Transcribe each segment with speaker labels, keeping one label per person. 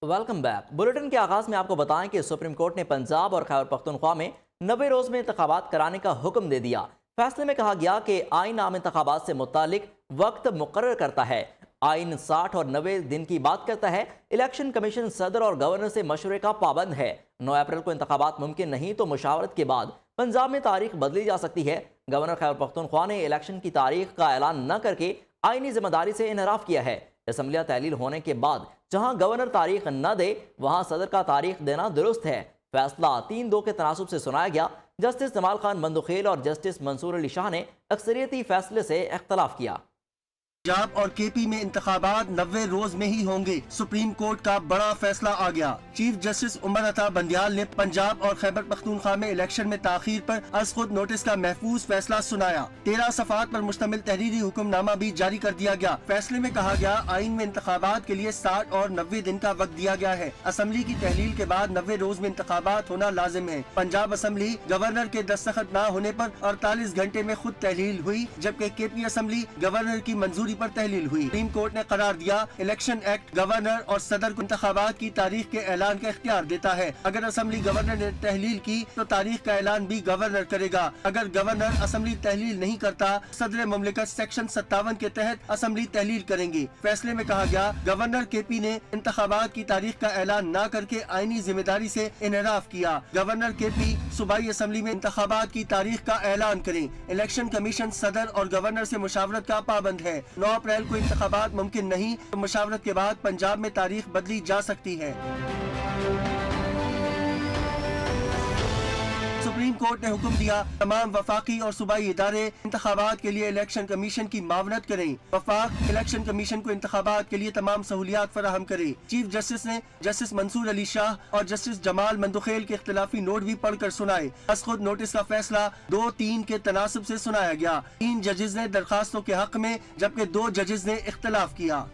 Speaker 1: Welcome back. Bulletin के आगाज में आपको बताएं कि सुप्रीम कोर्ट ने पंजाब और खैबर पख्तूनख्वा में 90 रोज में इंतखाबात कराने का हुक्म दे दिया। फैसले में कहा गया कि आइन आम इंतखाबात से मुतालिक वक्त मुकर्रर करता है। आइन 60 और 90 दिन की बात करता है। इलेक्शन कमीशन सदर और गवर्नर से मशवरे का पाबंद है। 9 अप्रैल को इंतखाबात मुमकिन नहीं तो मुशावरत के बाद पंजाब में तारीख बदली जा सकती है। गवर्नर खैबर पख्तूनख्वा ने इलेक्शन की तारीख का ऐलान न करके आइनी जिम्मेदारी से इनहराफ किया है। असम्बलियां तहलील होने के बाद जहां गवर्नर तारीख न दे वहां सदर का तारीख देना दुरुस्त है। फैसला 3-2 के तनासुब से सुनाया गया। जस्टिस जमाल खान बंदुखेल और जस्टिस मंसूर अली शाह ने अक्सरियती फैसले से इख्तलाफ किया।
Speaker 2: पंजाब और केपी में इंतखाबात 90 रोज में ही होंगे। सुप्रीम कोर्ट का बड़ा फैसला आ गया। चीफ जस्टिस उमर अता बंदियाल ने पंजाब और खैबर पख्तूनख्वा में इलेक्शन में ताखीर पर अज खुद नोटिस का महफूज फैसला सुनाया। 13 सफ़ात पर मुश्तमिल तहरीरी हुक्मनामा भी जारी कर दिया गया। फैसले में कहा गया आइन में इंतखाबात के लिए 60 और 90 दिन का वक्त दिया गया है। असम्बली की तहलील के बाद 90 रोज में इंतखाबात होना लाजिम है। पंजाब असम्बली गवर्नर के दस्तखत न होने पर 48 घंटे में खुद तहलील हुई, जबकि केपी असम्बली गवर्नर की मंजूरी पर तहलील हुई। सुप्रीम कोर्ट ने करार दिया इलेक्शन एक्ट गवर्नर और सदर को इंतखाबात की तारीख के ऐलान का इख्तियार देता है। अगर असम्बली गवर्नर ने तहलील की तो तारीख का ऐलान भी गवर्नर करेगा। अगर गवर्नर असम्बली तहलील नहीं करता, सदर मुमलिकत सेक्शन 57 के तहत असम्बली तहलील करेंगे। फैसले में कहा गया गवर्नर केपी ने इंतखाबात की तारीख का ऐलान न करके आईनी जिम्मेदारी से इनहराफ किया। गवर्नर केपी सूबाई असम्बली में इंतखाबात की तारीख का ऐलान करें। इलेक्शन कमीशन सदर और गवर्नर से मुशावरत का पाबंद है। 9 अप्रैल को इंतखाबात मुमकिन नहीं तो मुशावरत के बाद पंजाब में तारीख बदली जा सकती है। सुप्रीम कोर्ट ने हुक्म दिया तमाम वफाकी और सूबाई इदारे इंतखाबात के लिए इलेक्शन कमीशन की मावनत करें। वफाक इलेक्शन कमीशन को इंतखाबात के लिए तमाम सहूलियात फराहम करे। चीफ जस्टिस ने जस्टिस मंसूर अली शाह और जस्टिस जमाल मंदुखेल के इख्तिलाफी नोट भी पढ़कर सुनाए। अज खुद नोटिस का फैसला 2-3 के तनासुब से सुनाया गया। 3 जजेस ने दरखास्तों के हक में जबकि 2 जजेस ने इख्तिलाफ किया।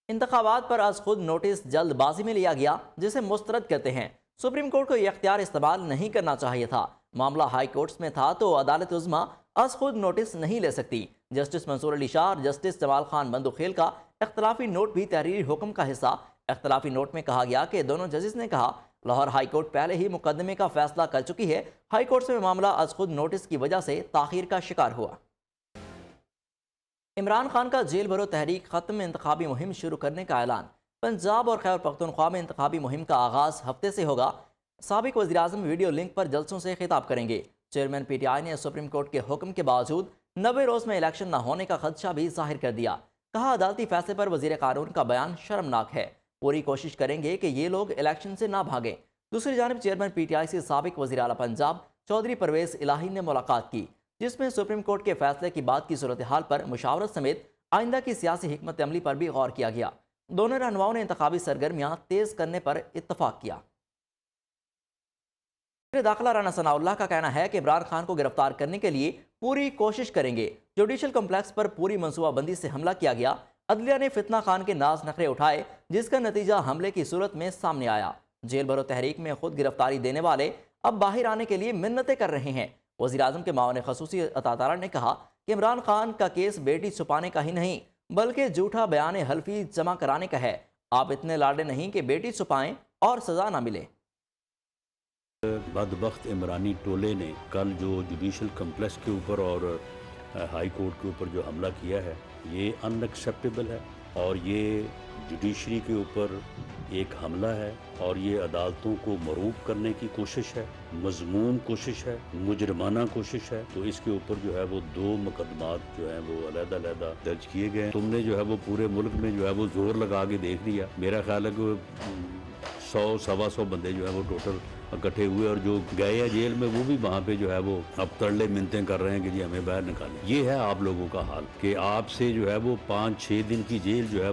Speaker 1: इंतखाबात पर आज खुद नोटिस जल्दबाजी में लिया गया, जिसे मुस्तरद कहते हैं। सुप्रीम कोर्ट को यह इख्तियार इस्तेमाल नहीं करना चाहिए था। मामला हाई कोर्ट्स में था तो अदालत उज़्मा आज खुद नोटिस नहीं ले सकती। जस्टिस मंसूर अली शाह और जस्टिस जमाल खान बंदुखेल का इख्तिलाफी नोट भी तहरीरी हुक्म का हिस्सा। इख्तिलाफी नोट में कहा गया कि दोनों जजेस ने कहा लाहौर हाई कोर्ट पहले ही मुकदमे का फैसला कर चुकी है। हाई कोर्ट्स में मामला आज खुद नोटिस की वजह से ताखीर का शिकार हुआ। इमरान खान का जेल भरो तहरीक खत्म में इंतखाबी मुहिम शुरू करने का ऐलान। पंजाब और खैबर पख्तूनख्वा में इंतखाबी मुहिम का आगाज हफ्ते से होगा। साबिक वज़ीर-ए-आज़म वीडियो लिंक पर जलसों से खिताब करेंगे। चेयरमैन PTI ने सुप्रीम कोर्ट के हुक्म के बावजूद 90 रोज में इलेक्शन न होने का खदशा भी जाहिर कर दिया। कहा अदालती फैसले पर वज़ीर कानून का बयान शर्मनाक है। पूरी कोशिश करेंगे कि ये लोग इलेक्शन से ना भागें। दूसरी जानब चेयरमैन PTI से साबिक वज़ीर आला पंजाब चौधरी परवेज़ इलाही ने मुलाकात की, जिसमें सुप्रीम कोर्ट के फैसले की बात की सूरत हाल पर मुशावरत समेत आइंदा की सियासी हिकमत अमली पर भी गौर किया गया। दोनों रहनुमाओं ने इंतखाबी सरगर्मियां तेज करने पर इत्तफाक किया। दाखिला राना सनाउल्लाह का कहना है कि इमरान खान को गिरफ्तार करने के लिए पूरी कोशिश करेंगे। जुडिशल कम्प्लेक्स पर पूरी मनसूबाबंदी से हमला किया गया। अदलिया ने फितना खान के नाज नखरे उठाए, जिसका नतीजा हमले की सूरत में सामने आया। जेल भरो तहरीक में खुद गिरफ्तारी देने वाले अब बाहर आने के लिए मिन्नतें कर रहे हैं। वज़ीर-ए-आज़म के मावन खसूसी अतातारा ने कहा कि इमरान खान का केस बेटी छुपाने का ही नहीं बल्कि झूठा बयान हल्फी जमा कराने का है। आप इतने लाडे नहीं कि बेटी छुपाएं और सजा ना मिले।
Speaker 3: बदबख्त इमरानी टोले ने कल जो जुडिशल कम्प्लेक्स के ऊपर और हाई कोर्ट के ऊपर जो हमला किया है, ये अनएक्सेप्टेबल है और ये जुडिशरी के ऊपर एक हमला है और ये अदालतों को मरूब करने की कोशिश है, मज़मूम कोशिश है, मुजरमाना कोशिश है। तो इसके ऊपर जो है वो 2 मुकदमात जो है वो अलग-अलग दर्ज किए गए हैं। तुमने जो है वो पूरे मुल्क में जो है वो जोर लगा के देख लिया। मेरा ख्याल है कि 100-125 बंदे जो है वो टोटल इकट्ठे हुए और जो गए हैं जेल में वो भी वहाँ पे जो है वो अब तरले मिन्नतें कर रहे हैं कि जी हमें बाहर निकालें। ये है आप लोगों का हाल कि आपसे जो है वो 5-6 दिन की जेल जो है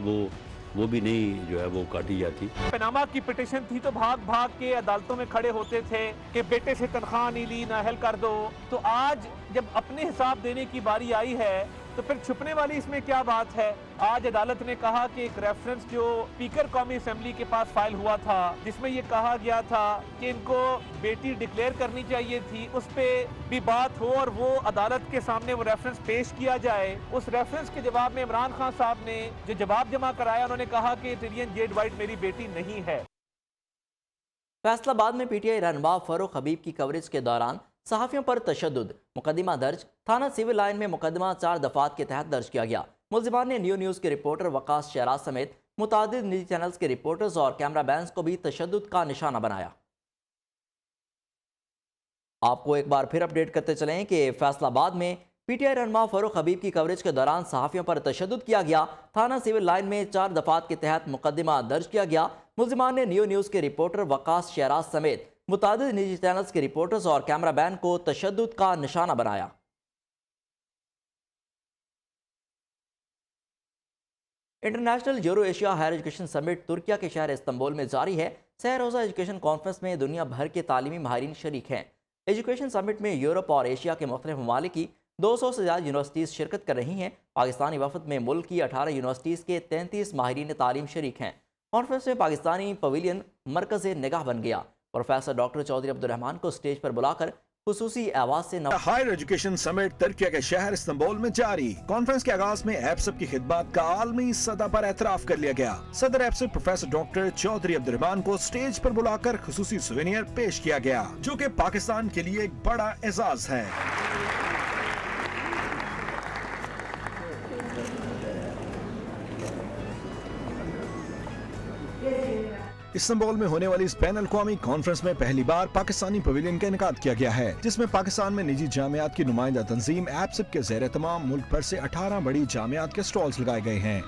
Speaker 3: वो भी नहीं जो है वो काटी जाती।
Speaker 4: पनामा की पिटीशन थी तो भाग भाग के अदालतों में खड़े होते थे कि बेटे से तनख्वाह नहीं ली, नाअहल कर दो। तो आज जब अपने हिसाब देने की बारी आई है तो फिर छुपने वाली इसमें क्या बात है? आज अदालत ने कहा कि एक रेफरेंस जो स्पीकर कौमी असेंबली के पास फाइल हुआ था, जिसमें ये कहा गया था कि इनको बेटी डिक्लेयर करनी चाहिए थी, उस पे भी बात हो और वो अदालत के सामने वो रेफरेंस पेश किया जाए। उस रेफरेंस के जवाब में इमरान खान साहब ने जो जवाब जमा कराया, उन्होंने कहा कि टिलियन जेड वाइट मेरी बेटी नहीं है।
Speaker 1: फैसलाबाद में पीटीआई रहनुमा फारूक हबीब की कवरेज के दौरान सहाफ़ियों पर तशद्दुद, मुकदमा दर्ज। थाना सिविल लाइन में मुकदमा 4 दफात के तहत दर्ज किया गया। मुलजिमान ने न्यूज़ के रिपोर्टर वकास शहराज समेत मुतादिद निजी चैनल्स के रिपोर्टर्स और कैमरा मैन्स को भी तशद्दुद का निशाना बनाया। आपको एक बार फिर अपडेट करते चलें कि फैसलाबाद में पीटीआई रहनुमा फारूक हबीब की कवरेज के दौरान सहाफ़ियों पर तशद्दुद किया गया। थाना सिविल लाइन में 4 दफात के तहत मुकदमा दर्ज किया गया। मुलजिमान ने न्यूज़ के रिपोर्टर वकास शहराज समेत मुतादिद निजी चैनल्स के रिपोर्टर्स और कैमरा मैन को तशद्दुद का निशाना बनाया। International Euro Asia higher education summit तुर्किया के शहर इस्तांबुल में जारी है। सह रोज़ा एजुकेशन कॉन्फ्रेंस में दुनिया भर के तालीमी माहिरीन शरीक हैं। एजुकेशन समिट में यूरोप और एशिया के मुख्तलिफ ममालिक की 200 से ज़्यादा यूनिवर्सिटीज़ शिरकत कर रही हैं। पाकिस्तानी वफद में मुल्क की 18 यूनिवर्सिटीज़ के 33 माहिरीन तालीम शरीक हैं। कॉन्फ्रेंस में पाकिस्तानी पवेलियन मरकज़ निगाह बन गया। प्रोफेसर डॉक्टर चौधरी अब्दुर्रहमान को स्टेज पर बुलाकर खुसूसी आवाज से
Speaker 5: हायर एजुकेशन समिट तुर्किया के शहर इस्तांबुल में जारी। कॉन्फ्रेंस के आगाज में एप्सप की खिदमत का आलमी सतह पर एतराफ कर लिया गया। सदर एप्सप प्रोफेसर डॉक्टर चौधरी अब्दुर्रहमान को स्टेज पर बुलाकर खुसूसी सुवेनियर पेश किया गया, जो कि पाकिस्तान के लिए एक बड़ा एजाज है। इस्तांबुल में होने वाली इस बैन अल-अक़वामी कॉन्फ्रेंस में पहली बार पाकिस्तानी पवेलियन का इनेकाद किया गया है, जिसमें पाकिस्तान में निजी जामियात की नुमाइंदा तंजीम एप्सप के ज़ेर तमाम मुल्क भर से 18 बड़ी जामियात के स्टॉल्स लगाए गए हैं।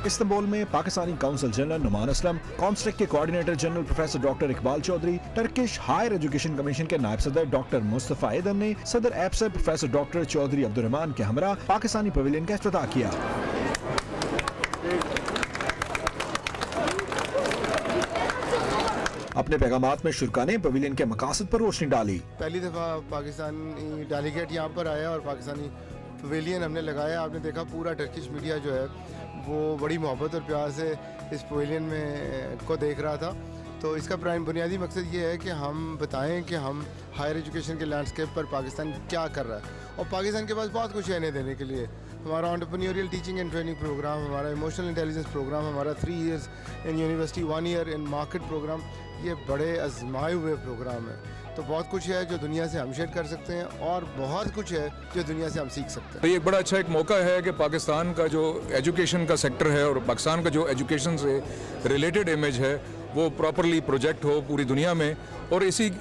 Speaker 5: इस्तांबुल में Pakistani council general Numan Aslam, COMSTECH के coordinator general professor doctor Iqbal Chaudhry, Turkish higher education commission के नायब सदर डॉक्टर मुस्तफा एदन ने सदर एप्सप प्रोफेसर डॉक्टर चौधरी अब्दुर्रहमान के हमरा पाकिस्तानी पवेलियन का इफ्तिताह किया। अपने पैगामात में शुरा ने पवेलियन के मकासद पर रोशनी डाली।
Speaker 6: पहली दफ़ा पाकिस्तानी डेलीगेट यहाँ पर आया और पाकिस्तानी पवेलियन हमने लगाया। आपने देखा पूरा टर्किश मीडिया जो है वो बड़ी मोहब्बत और प्यार से इस पवेलियन में को देख रहा था। तो इसका प्राइम बुनियादी मकसद ये है कि हम बताएं कि हम हायर एजुकेशन के लैंडस्केप पर पाकिस्तान क्या कर रहा है, और पाकिस्तान के पास बहुत कुछ है इन्हें देने के लिए। हमारा entrepreneurial teaching and training program, हमारा इमोशनल इंटेलिजेंस प्रोग्राम, हमारा 3 years in university 1 year in market program, ये बड़े आजमाए हुए प्रोग्राम है। तो बहुत कुछ है जो दुनिया से हम शेयर कर सकते हैं और बहुत कुछ है जो दुनिया से हम सीख सकते हैं।
Speaker 7: ये बड़ा अच्छा एक मौका है कि पाकिस्तान का जो एजुकेशन का सेक्टर है और पाकिस्तान का जो एजुकेशन से रिलेटेड इमेज है वो प्रॉपरली प्रोजेक्ट हो पूरी दुनिया में, और इसी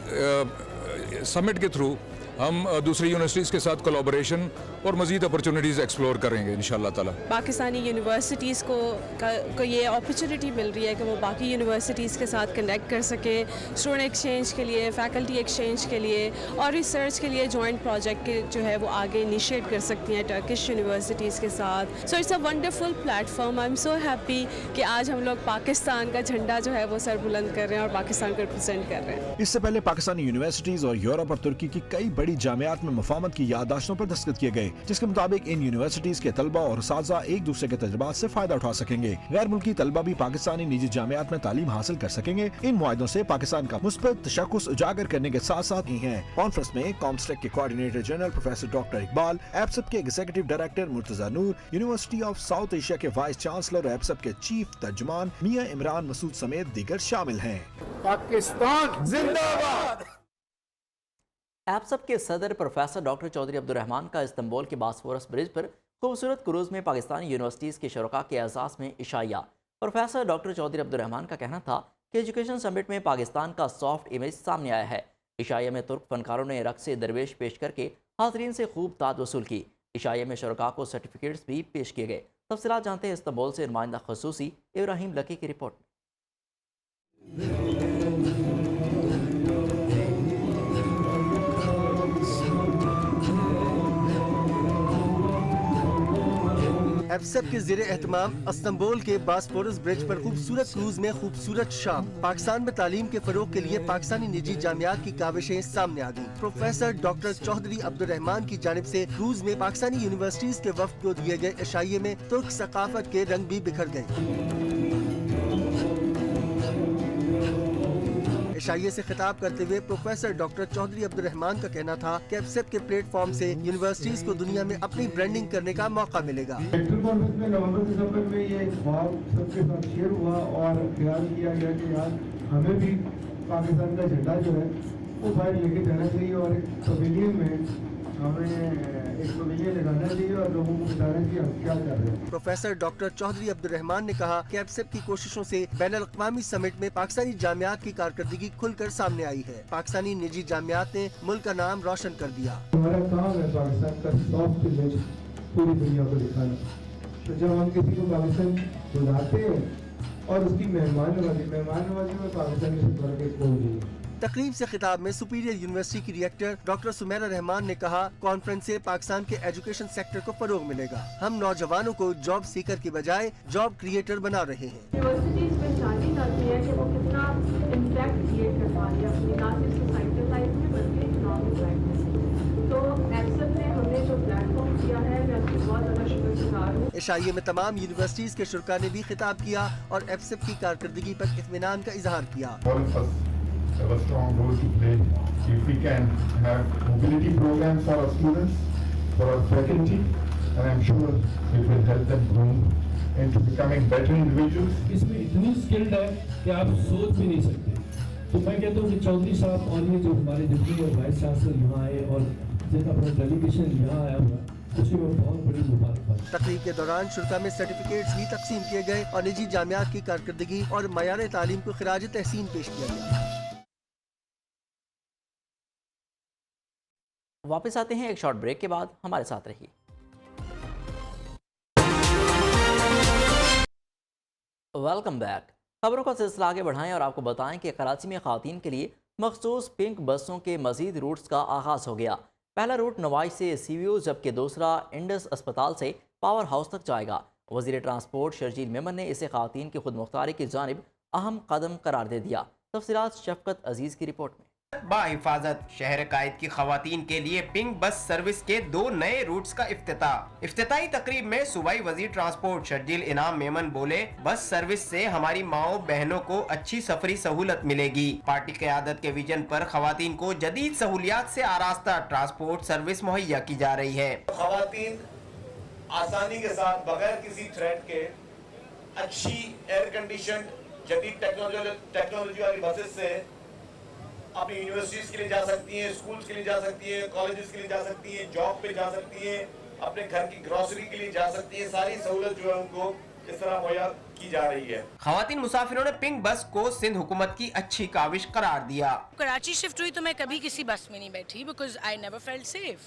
Speaker 7: समिट के थ्रू हम दूसरी यूनिवर्सिटीज़ के साथ कोलैबोरेशन और मज़ीद अपॉर्चुनिटीज़ एक्सप्लोर करेंगे इंशाल्लाह ताला।
Speaker 8: पाकिस्तानी यूनिवर्सिटीज़ को ये अपॉर्चुनिटी मिल रही है कि वो बाकी यूनिवर्सिटीज़ के साथ कनेक्ट कर सके, स्टूडेंट एक्सचेंज के लिए, फैकल्टी एक्सचेंज के लिए और रिसर्च के लिए जॉइंट प्रोजेक्ट के जो है वो आगे इनिशिएट कर सकती हैं टर्किश यूनिवर्सिटीज़ के साथ। So it's a wonderful platform. I am so happy कि आज हम लोग पाकिस्तान का झंडा जो है वो सर बुलंद कर रहे हैं और पाकिस्तान को रिप्रेजेंट कर रहे हैं।
Speaker 5: इससे पहले पाकिस्तानी यूनिवर्सिटीज़ और यूरोप और तुर्की की कई बड़ी जामियात में मुफाहमत की याददाश्तों पर दस्तखत किए गए, जिसके मुताबिक इन यूनिवर्सिटीज के तलबा और साजा एक दूसरे के तजुर्बात से फायदा उठा सकेंगे। गैर मुल्की तलबा भी पाकिस्तानी निजी जामियात में तालीम हासिल कर सकेंगे। इन मुआहदों से पाकिस्तान का मुस्बत तशक्कुस उजागर करने के साथ साथ ही हैं। कॉन्फ्रेंस में कॉम्स्टेक के coordinator general professor doctor Iqbal, APSUP के executive director Murtaza Noor, university of South Asia के वाइस चांसलर और एप्सप के चीफ तर्जुमान मियां इमरान मसूद समेत दीगर शामिल हैं।
Speaker 6: पाकिस्तान जिंदाबाद।
Speaker 1: एप्सप के सदर प्रोफेसर डॉक्टर चौधरी अब्दुर्रहमान का इस्तांबुल के बासफोरस ब्रिज पर खूबसूरत क्रूज में पाकिस्तानी यूनिवर्सिटीज़ के शुरका के एजाज़ में इशाया। प्रोफेसर डॉक्टर चौधरी अब्दुर्रहमान का कहना था कि एजुकेशन समिट में पाकिस्तान का सॉफ्ट इमेज सामने आया है। इशाया में तुर्क फनकारों ने रक़्स दरवेश पेश करके हाज़रीन से खूब दाद वसूल की। इशाया में शुरका को सर्टिफिकेट्स भी पेश किए गए। तफसीलात जानते हैं इस्तांबुल से नुमाइंदा खसूसी इब्राहिम लकी की रिपोर्ट।
Speaker 2: एफसेप के ज़ेरे एहतमाम इस्तांबुल के बास्फोरस ब्रिज पर खूबसूरत क्रूज में खूबसूरत शाम। पाकिस्तान में तालीम के फरोग के लिए पाकिस्तानी निजी जामियात की काविशें सामने आ गई। प्रोफेसर डॉक्टर चौधरी अब्दुल रहमान की जानिब से क्रूज में पाकिस्तानी यूनिवर्सिटीज के वफ्द को दिए गए इशाइये में तुर्क सकाफत के रंग भी बिखर गए। इशाइये से खिताब करते हुए प्रोफेसर डॉक्टर चौधरी अब्दुल रहमान का कहना था कि एफसेप के प्लेटफॉर्म से यूनिवर्सिटीज को दुनिया में अपनी ब्रांडिंग करने का मौका मिलेगा।
Speaker 9: नवंबर दिसंबर में ये एक ख्वाब सबके साथ शेयर हुआ और ख्याल किया गया कि यार हमें भी पाकिस्तान का झंडा जो है वो बाहर लेके जाना चाहिए और एक पवेलियन में हमें एक पवेलियन लगाना चाहिए और लोगों को बताना चाहिए हम क्या कर रहे हैं।
Speaker 2: प्रोफेसर डॉक्टर चौधरी अब्दुल रहमान ने कहा कि एफसेप की कोशिशों से बैनुल-अक़वामी समिट में पाकिस्तानी जामियात की कारकर्दगी खुलकर सामने आई है। पाकिस्तानी निजी जामियात ने मुल्क का नाम रोशन कर दिया।
Speaker 9: हमारा काम है पाकिस्तान का सॉफ्ट इमेज पूरी दुनिया को दिखाना। तो जब हम किसी को पाकिस्तान बुलाते हैं और उसकी मेहमान नवाजी में पाकिस्तानी से बढ़ के कोई नहीं है।
Speaker 2: तकरीब से खिताब में सुपीरियर यूनिवर्सिटी की डायरेक्टर डॉक्टर सुमेरा रहमान ने कहा, कॉन्फ्रेंस से पाकिस्तान के एजुकेशन सेक्टर को फरोग मिलेगा। हम नौजवानों को जॉब सीकर की बजाय जॉब क्रिएटर बना रहे हैं।
Speaker 10: यूनिवर्सिटीज पहचानी जाती है कि वो कितना इम्पैक्ट क्रिएट कर पा रही है अपनी ना सिर्फ सोसाइटल लाइफ में बल्कि इकोनॉमिक लाइफ में। तो एफसेप ने हमें जो प्लेटफॉर्म दिया है मैं उसकी बहुत ज़्यादा शुक्रगुजार हूँ।
Speaker 2: इशाइये में तमाम यूनिवर्सिटीज के शुरा ने भी खिताब किया और एफसेप की कारकर्दगी पर इत्मीनान का इजहार किया।
Speaker 9: have a strong role to play. If we can have mobility programs for our students, for our faculty, and I'm sure it will help them grow into becoming better individuals.
Speaker 11: इसमें इतनी स्किल्ड है कि आप सोच भी नहीं सकते। तो मैं कहता हूँ कि चौधरी साहब और ये जो हमारे डिप्टी और वाइस चांसलर यहाँ आए और जिनका अपना डेलीगेशन यहाँ आया हुआ उसकी मैं बहुत बड़ी मुबारकबाद।
Speaker 2: तकरीब के दौरान शुरा में सर्टिफिकेट्स भी तकसीम किए गए और निजी जामियात की कारकर्दगी और मयार तालीम को खिराज तहसीन पेश किया गया।
Speaker 1: वापस आते हैं एक शॉर्ट ब्रेक के बाद, हमारे साथ रहिए। Welcome back. खबरों का सिलसिला आगे बढ़ाएं और आपको बताएं कि कराची में ख़वातीन के लिए मखसूस पिंक बसों के मजीद रूट्स का आगाज़ हो गया। पहला रूट नवाई से सीवीओ जबकि दूसरा इंडस अस्पताल से पावर हाउस तक जाएगा। वज़ीर ट्रांसपोर्ट शर्जील मेमन ने इसे ख़वातीन की खुद मुख्तारी की जानिब अहम कदम करार दे दिया। तफसीलात शफकत अजीज़ की रिपोर्ट में।
Speaker 12: बाहिफाजत शहर कायद की खवातीन के लिए पिंक बस सर्विस के 2 नए रूट्स का इफ्तिताही तकरीब में सूबाई वजीर ट्रांसपोर्ट शर्जील इनाम मेमन बोले, बस सर्विस से हमारी माओ बहनों को अच्छी सफरी सहूलत मिलेगी। पार्टी क़यादत के विजन पर खवातीन को जदीद सहूलियात से आरास्ता ट्रांसपोर्ट सर्विस मुहैया की जा रही है।
Speaker 13: खवातीन आसानी के साथ बगैर किसी थ्रेट के अच्छी एयर कंडीशन जदीद टेक्नोलॉजी वाली बसेस से अपनी यूनिवर्सिटीज के लिए जा सकती हैं, स्कूल्स के लिए जा सकती हैं, कॉलेजेस के लिए जा सकती हैं, जॉब पे जा सकती हैं, अपने घर की ग्रोसरी के लिए जा सकती हैं। सारी सहूलत जो है उनको इस तरह मुहैया की जा रही है।
Speaker 12: खवातीन मुसाफिरों ने पिंक बस को सिंध हुकूमत की अच्छी काविश करार दिया।
Speaker 14: कराची शिफ्ट हुई तो मैं कभी किसी बस में नहीं बैठी because I never felt safe,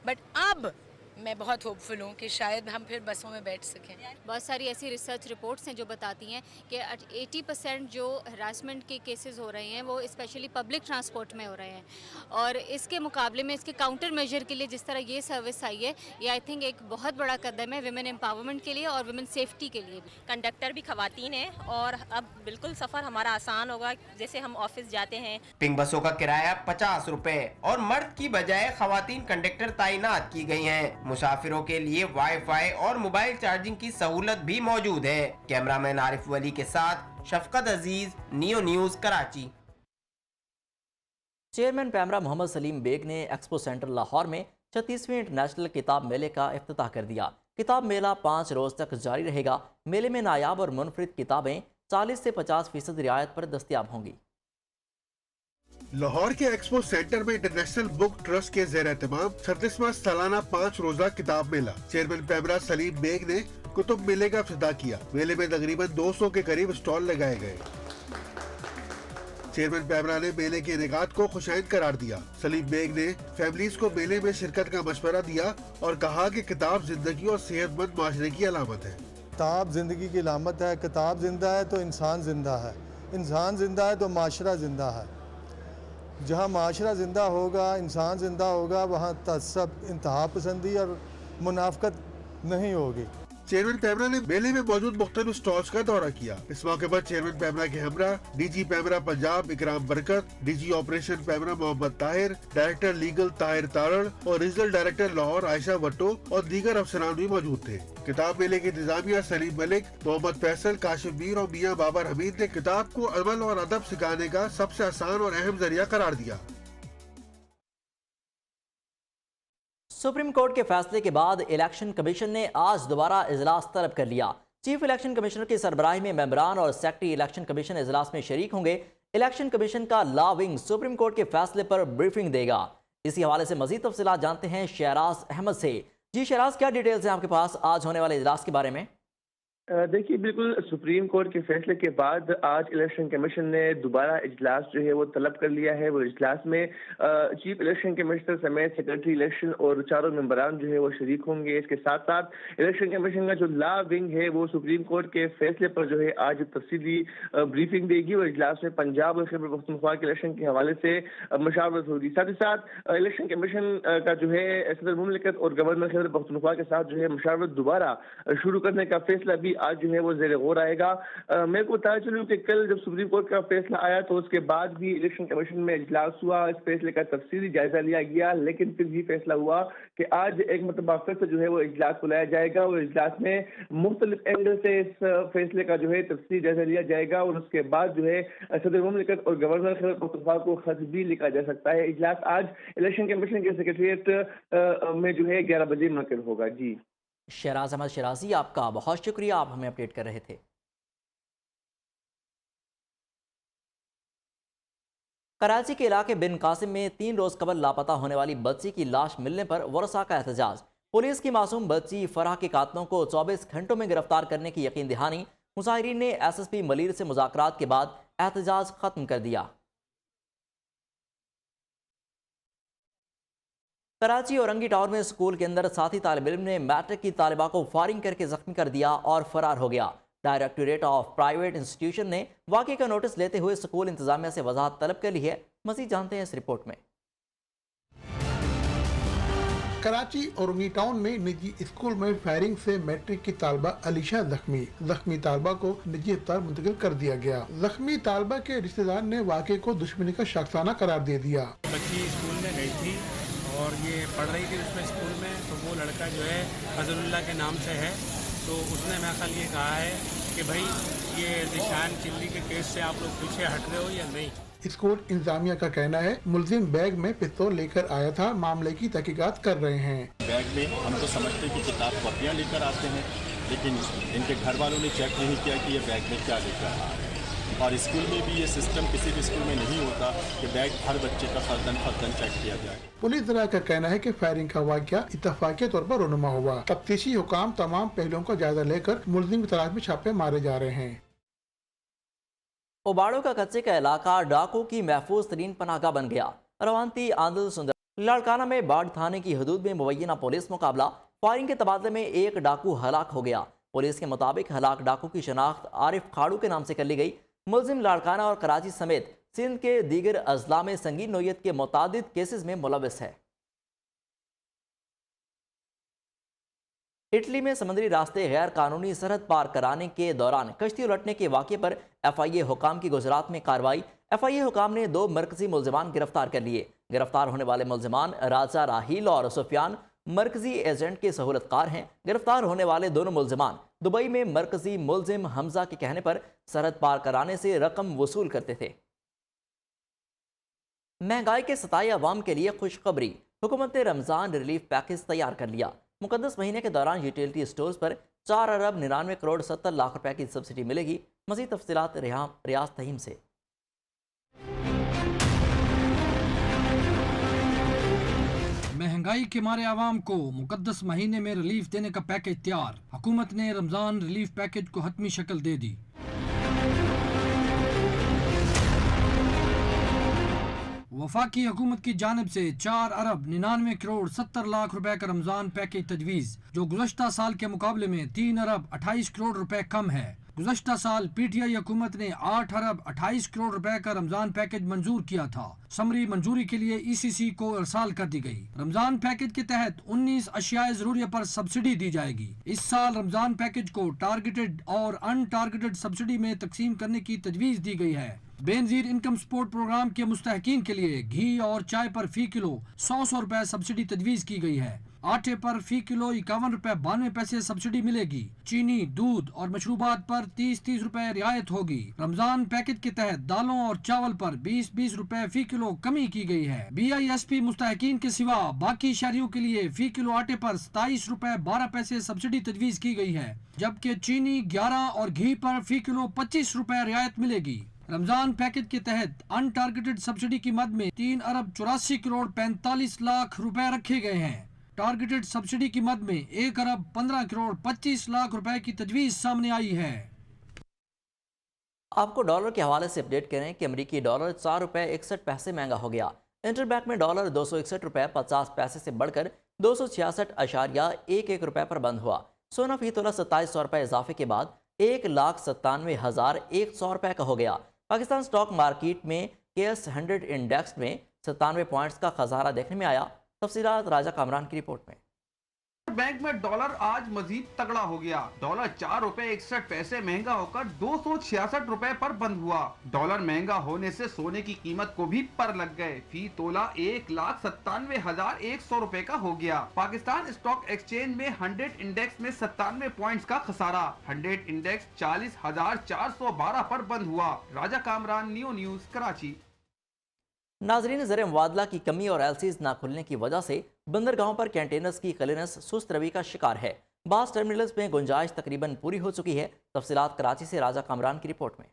Speaker 14: but अब मैं बहुत होपफुल हूँ कि शायद हम फिर बसों में बैठ सकें।
Speaker 15: बहुत सारी ऐसी रिसर्च रिपोर्ट्स हैं जो बताती हैं कि 80% जो हरासमेंट के केसेस हो रहे हैं वो स्पेशली पब्लिक ट्रांसपोर्ट में हो रहे हैं और इसके मुकाबले में इसके काउंटर मेजर के लिए जिस तरह ये सर्विस आई है ये आई थिंक एक बहुत बड़ा कदम है विमेन एम्पावरमेंट के लिए और विमेन सेफ्टी के लिए।
Speaker 16: कंडक्टर भी खवातीन है और अब बिल्कुल सफ़र हमारा आसान होगा, जैसे हम ऑफिस जाते हैं।
Speaker 12: पिंक बसों का किराया 50 रुपए और मर्द की बजाय खवातीन कंडक्टर तैनात की गई हैं। मुसाफिरों के लिए वाईफाई और मोबाइल चार्जिंग की सहूलत भी मौजूद है। कैमरामैन आरिफ वली के साथ Shafqat Aziz, Neo News, Karachi.
Speaker 1: Chairman PEMRA Mohammad Saleem Baig ने एक्सपो सेंटर लाहौर में 36वें इंटरनेशनल किताब मेले का इफ्तिताह कर दिया। किताब मेला 5 रोज तक जारी रहेगा। मेले में नायाब और मुनफरिद किताबें 40 से 50% रियायत पर दस्तयाब होंगी।
Speaker 17: लाहौर के एक्सपो सेंटर में इंटरनेशनल बुक ट्रस्ट के ज़ेर एहतमाम 36वां सालाना 5 रोजा किताब मेला चेयरमैन पैमरा सलीम बेग ने कुतुब मेले का इफ्तिताह किया। मेले में तकरीबन 200 के करीब स्टॉल लगाए गए। चेयरमैन पैमरा ने मेले के इनेकात को खुशाइंद करार दिया। सलीम बेग ने फैमिलीज को मेले में शिरकत का मशवरा दिया और कहा कि किताब जिंदगी और सेहतमंद माशरे की अलामत है।
Speaker 18: किताब जिंदगी की अलामत है। किताब जिंदा है तो इंसान जिंदा है, इंसान जिंदा है तो माशरा जिंदा है। जहाँ माशरा ज़िंदा होगा, इंसान ज़िंदा होगा, वहाँ तसब, इंतहा पसंदी और मुनाफकत नहीं होगी।
Speaker 17: चेयरमैन पैमरा ने मेले में मौजूद मुख्तलिफ स्टॉल्स का दौरा किया। इस मौके पर चेयरमैन पैमरा के हमरा DG PEMRA Punjab Ikram Barkat, DG operation PEMRA Mohammad Tahir, director legal Tahir Tarar और रीजनल डायरेक्टर लाहौर आयशा भट्टो और दीगर अफसरान भी मौजूद थे। किताब मेले के इंतजामिया सलीम मलिक, मोहम्मद फैसल, काशिम मीर और मियां बाबर हमीद ने किताब को अमल और अदब सिखाने का सबसे आसान और अहम जरिया करार दिया।
Speaker 1: सुप्रीम कोर्ट के फैसले के बाद इलेक्शन कमीशन ने आज दोबारा इजलास तलब कर लिया। चीफ इलेक्शन कमिश्नर की सरबराही में मेंबरान और सेक्रेटरी इलेक्शन कमीशन इजलास में शरीक होंगे। इलेक्शन कमीशन का लॉ विंग सुप्रीम कोर्ट के फैसले पर ब्रीफिंग देगा। इसी हवाले से मजीद तफसीलात जानते हैं शहराज अहमद से। जी शहराज, क्या डिटेल्स हैं आपके पास आज होने वाले इजलास के बारे में?
Speaker 19: देखिए, बिल्कुल सुप्रीम कोर्ट के फैसले के बाद आज इलेक्शन कमीशन ने दोबारा इजलास जो है वो तलब कर लिया है। वो इजलास में चीफ इलेक्शन कमिश्नर समेत सेक्रेटरी इलेक्शन और चारों मेंबरान जो है वो शरीक होंगे। इसके साथ साथ इलेक्शन कमीशन का जो लॉ विंग है वो सुप्रीम कोर्ट के फैसले पर जो है आज तफसीली ब्रीफिंग देगी और इजलास में पंजाब और खैबर पख्तूनख्वा के इलेक्शन के हवाले से मशावरत होगी। साथ ही साथ इलेक्शन कमीशन का जो है सदर मुमलिकत और गवर्नर खैबर पख्तूनख्वा के साथ जो है मशावरत दोबारा शुरू करने का फैसला भी आज जो है वो ज़ेरे गौर आएगा। मेरे को बताया चलूं कि कल जब सुप्रीम कोर्ट का फैसला आया तो उसके बाद भी इलेक्शन कमीशन में इजलास हुआ, इस फैसले का तफसीली जायजा लिया गया, लेकिन फिर ये फैसला हुआ कि आज एक मतलब फिर से जो है वो इजलास बुलाया जाएगा और इजलास में मुख्तलिफ एंगल से इस फैसले का जो है तफसीली जायजा लिया जाएगा और उसके बाद जो है सदर मुमलिकत और गवर्नर खैबर पख्तूनख्वा को खत भी लिखा जा सकता है। इजलास आज इलेक्शन कमीशन के सेक्रेटरीट में जो है 11 बजे मुनक्किद होगा। जी
Speaker 1: शहराज अहमद शराजी, आपका बहुत शुक्रिया, आप हमें अपडेट कर रहे थे। कराची के इलाके बिन कासिम में 3 रोज कबल लापता होने वाली बच्ची की लाश मिलने पर वरसा का एहतजाज। पुलिस की मासूम बच्ची फराह के कातलों को 24 घंटों में गिरफ्तार करने की यकीन दहानी। मुजाहिरीन ने SSP मलीर से मुज़ाकरात के बाद एहतजाज खत्म कर दिया। कराची औरंगी टावर में स्कूल के अंदर साथी तालिब इल्म ने मैट्रिक की तालिबा को फायरिंग करके जख्मी कर दिया और फरार हो गया। डायरेक्टोरेट ऑफ प्राइवेट इंस्टीट्यूशन ने वाक़े का नोटिस लेते हुए स्कूल इंतजामिया से वजाहत तलब कर ली है। मज़ीद जानते हैं इस रिपोर्ट में।
Speaker 17: कराची औरंगी टाउन में निजी स्कूल में फायरिंग से मैट्रिक की तालबा अलीशा जख्मी तालबा को निजी अस्पताल मुंतकिल कर दिया गया। जख्मी तालबा के रिश्तेदार ने वाक़े को दुश्मनी का शाखसाना करार दे दिया।
Speaker 20: बच्ची स्कूल में गई थी और ये पढ़ रही थी उसमें स्कूल में, तो वो लड़का जो है फजलुल्लाह के नाम से है, तो उसने मेरे ख्याल ये कहा है कि भाई ये निशान चिल्ली के केस से आप लोग पीछे हट रहे हो या नहीं।
Speaker 17: स्कूल इंतजामिया का कहना है मुलजिम बैग में पिस्तौल लेकर आया था, मामले की तहकीकात कर रहे हैं।
Speaker 21: बैग में हम तो समझते कि किताब कॉपियाँ लेकर आते हैं, लेकिन इनके घर वालों ने चेक नहीं किया कि ये बैग में क्या लेकर आ रहे हैं। और स्कूल में भी ये सिस्टम किसी भी स्कूल में नहीं होता कि बैग हर बच्चे का फर्दन चेक किया जाए।
Speaker 17: पुलिस जरा का कहना है कि फायरिंग का वाक़या इत्तफाक़ी तौर पर रोनुमा हुआ। तफ्तीशी हुकाम तमाम पहलुओं का जायजा लेकर मुलजिम की तलाश में छापे मारे जा रहे हैं।
Speaker 1: उबाड़ों का कच्चे का इलाका डाकू की महफूज तरीन पनाहगाह बन गया। रवानती आंदल सुंदर लाड़काना में बाढ़ थाने की हदूद में मुबैना पुलिस मुकाबला, फायरिंग के तबादले में एक डाकू हलाक हो गया। पुलिस के मुताबिक हलाक डाकू की शनाख्त आरिफ खाड़ू के नाम से कर ली गई। मुलजिम लाड़काना और कराची समेत सिंध के दीगर अजला में संगीन नोयत के मुतादिद केसेस में मुलविस है। इटली में समुद्री रास्ते गैर कानूनी सरहद पार कराने के दौरान कश्ती उलटने के वाक़े पर FIA हुकाम की गुजरात में कार्रवाई। FIA हुकाम ने 2 मरकजी मुलजिमान गिरफ्तार कर लिए। गिरफ्तार होने वाले मुलजिमान राजा राहील और सुफियान मरकजी एजेंट के सहूलतकार हैं। गिरफ्तार होने वाले दोनों मुलजिमान दुबई में मरकजी मुलजिम हमजा के कहने पर सरहद पार कराने से रकम वसूल करते थे। महंगाई के सताए अवाम के लिए खुशखबरी, हुकूमत ने रमज़ान रिलीफ पैकेज तैयार कर लिया। मुकद्दस महीने के दौरान यूटिलिटी स्टोर्स पर 4 अरब 99 करोड़ 70 लाख रुपए की सब्सिडी मिलेगी। मज़ीद तफसीलात रियाज तहीम से।
Speaker 22: महंगाई के मारे आवाम को मुकद्दस महीने में रिलीफ देने का पैकेज तैयार। हुकूमत ने रमजान रिलीफ पैकेज को हतमी शक्ल दे दी। वफाकी हुकूमत की जानिब से 4 अरब 99 करोड़ 70 लाख रुपए का रमजान पैकेज तजवीज़, जो गुज़श्ता साल के मुकाबले में 3 अरब 28 करोड़ रुपए कम है। गुज़श्ता साल PTI हुकूमत ने 8 अरब 28 करोड़ रुपए का रमजान पैकेज मंजूर किया था। समरी मंजूरी के लिए ECC को अरसाल कर दी गई। रमजान पैकेज के तहत 19 अशियाए ज़रूरिया पर सब्सिडी दी जाएगी। इस साल रमजान पैकेज को टारगेटेड और अनटारगेटेड सब्सिडी में तकसीम करने की तजवीज़ दी गई है। बेनजीर इनकम सपोर्ट प्रोग्राम के मुस्तहकीन के लिए घी और चाय पर फी किलो 100 रुपए सब्सिडी तजवीज़ की गई है। आटे पर फी किलो 51 रुपए 92 पैसे सब्सिडी मिलेगी। चीनी, दूध और मशरूबात पर 30 रुपए रियायत होगी। रमजान पैकेज के तहत दालों और चावल पर 20 रुपए फी किलो कमी की गई है। BISP मुस्तहकीन के सिवा बाकी शहरियों के लिए फी किलो आटे पर 27 रुपए 12 पैसे सब्सिडी तजवीज़ की गई है, जबकि चीनी 11 और घी पर फी किलो 25 रुपए रियायत मिलेगी। रमजान पैकेज के तहत अनटारगेटेड सब्सिडी की मद में 3 अरब 84 करोड़ 45 लाख रुपए रखे गए हैं। टारगेटेड सब्सिडी की मद में 1 अरब 15 करोड़ 25 लाख रुपए की तजवीज़ सामने आई है।
Speaker 1: आपको डॉलर के हवाले से अपडेट करें कि अमरीकी डॉलर 4 रुपए 61 पैसे महंगा हो गया। इंटरबैंक में डॉलर 261 रुपए 50 पैसे से बढ़कर 266.11 रुपए पर बंद हुआ। सोना फी तोला 2700 रुपए इजाफे के बाद 1,97,100 रुपए का हो गया। पाकिस्तान स्टॉक मार्केट में KS 100 इंडेक्स में 97 पॉइंट्स का खसारा देखने में आया। तफसीलात राजा कामरान की रिपोर्ट में।
Speaker 3: बैंक में डॉलर आज मजीद तगड़ा हो गया। डॉलर 4 रुपए 61 पैसे महंगा होकर 266 रुपए पर बंद हुआ। डॉलर महंगा होने से सोने की कीमत को भी पर लग गए। फी तोला 1,97,100 रुपए का हो गया। पाकिस्तान स्टॉक एक्सचेंज में 100 इंडेक्स में 97 पॉइंट्स का खसारा। 100 इंडेक्स 40,412 पर बंद हुआ। राजा कामरान, न्यूज़, कराची।
Speaker 1: नाजरीन, ज़र मुबादला की कमी और LCs ना खुलने की वजह से बंदरगाहों पर कंटेनर्स की क्लीयरेंस सुस्त रवि का शिकार है। बास टर्मिनल्स में गुंजाइश तकरीबन पूरी हो चुकी है। तफसीलात कराची से राजा कामरान की रिपोर्ट में।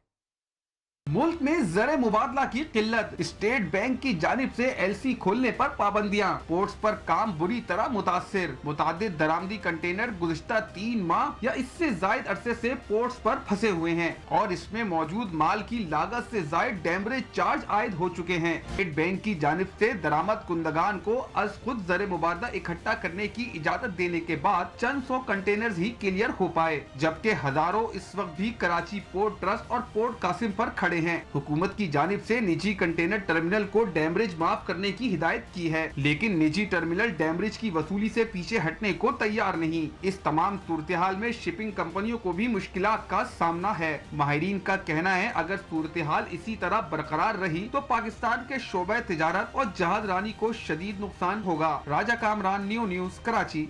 Speaker 3: मुल्क में ज़र मुबादला की किल्लत, स्टेट बैंक की जानिब से LC खोलने पर पाबंदियां, पोर्ट्स पर काम बुरी तरह मुतासिर। मुतादिद दरामदी कंटेनर गुज़िश्ता 3 माह या इससे जायद अरसे से पोर्ट्स पर फंसे हुए हैं और इसमें मौजूद माल की लागत से जायद डैमरेज चार्ज आयद हो चुके हैं। स्टेट बैंक की जानिब से दरामद कुंदगान को अज खुद ज़र मुबादला इकट्ठा करने की इजाजत देने के बाद चंद 100 कंटेनर ही क्लियर हो पाए, जबकि हजारों इस वक्त भी कराची पोर्ट ट्रस्ट और पोर्ट कासिम पर खड़े हैं। हुकूमत की जानिब से निजी कंटेनर टर्मिनल को डैमरेज माफ करने की हिदायत की है, लेकिन निजी टर्मिनल डैमरेज की वसूली से पीछे हटने को तैयार नहीं। इस तमाम सूरत-ए-हाल में शिपिंग कंपनियों को भी मुश्किलात का सामना है। माहिरीन का कहना है अगर सूरत-ए-हाल इसी तरह बरकरार रही तो पाकिस्तान के शोबे तिजारत और जहाज रानी को शदीद नुकसान होगा। राजा कामरान, न्यूज़, कराची।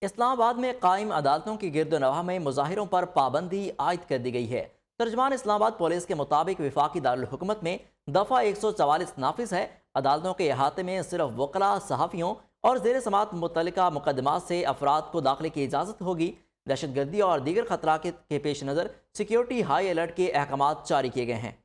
Speaker 1: इस्लामाबाद में कायम अदालतों की गिरदोनवाह में मुजाहिरों पर पाबंदी आयद कर दी गई है। तर्जमान इस्लामाबाद पुलिस के मुताबिक विफाकी दारुल हुकूमत में दफ़ा 144 नाफिज है। अदालतों के अहाते में सिर्फ वकला, सहाफ़ियों और ज़ेर समात मुतल्लिका मुकदमात से अफराद को दाखिले की इजाज़त होगी। दहशतगर्दी और दीगर खतरा के पेश नज़र सिक्योरिटी हाई अलर्ट के अहकामात जारी किए गए हैं।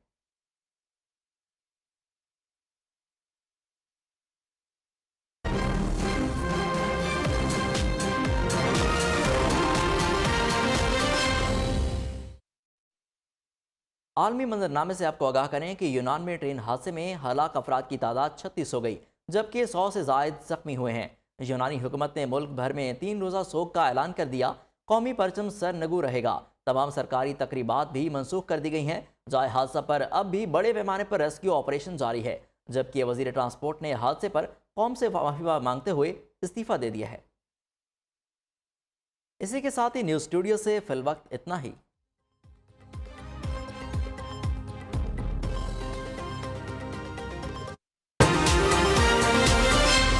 Speaker 1: आलमी मंजरनामे से आपको आगाह करें कि यूनान में ट्रेन हादसे में हलाक अफराद की तादाद 36 हो गई, जबकि 100 से ज़ायद ज़ख्मी हुए हैं। यूनानी हुकूमत ने मुल्क भर में 3 रोज़ा सोग का ऐलान कर दिया। कौमी परचम सरनगू रहेगा। तमाम सरकारी तकरीबात भी मनसूख कर दी गई हैं। जाए हादसा पर अब भी बड़े पैमाने पर रेस्क्यू ऑपरेशन जारी है, जबकि वज़ीर ट्रांसपोर्ट ने हादसे पर कौम से माफ़ी मांगते हुए इस्तीफ़ा दे दिया है। इसी के साथ ही न्यूज़ स्टूडियो से फिलवक्त इतना ही।